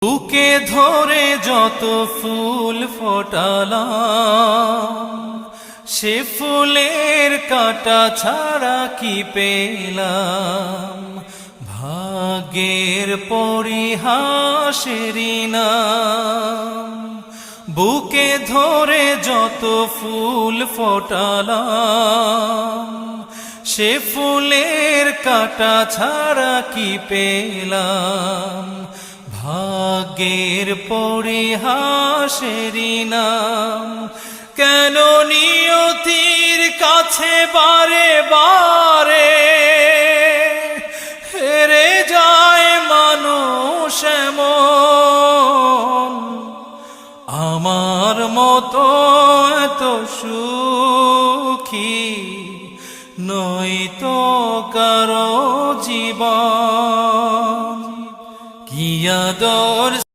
বুকে ধরে যত ফুল ফোটালাম, সে ফুলের কাঁটা ছাড়া কি পেলাম। ভাগ্যের পরিহাসেরই নাম। বুকে ধরে যত ফুল ফোটালাম, সে ফুলের কাঁটা ছাড়া কি পেলাম। ভাগ্যের পরিহাসেরই নাম। কেন নিয়তির কাছে বারে বারে হেরে যায় মানুষ এমন। আমার মতো এত সুখী নয়তো কারো জীবন। কি আদর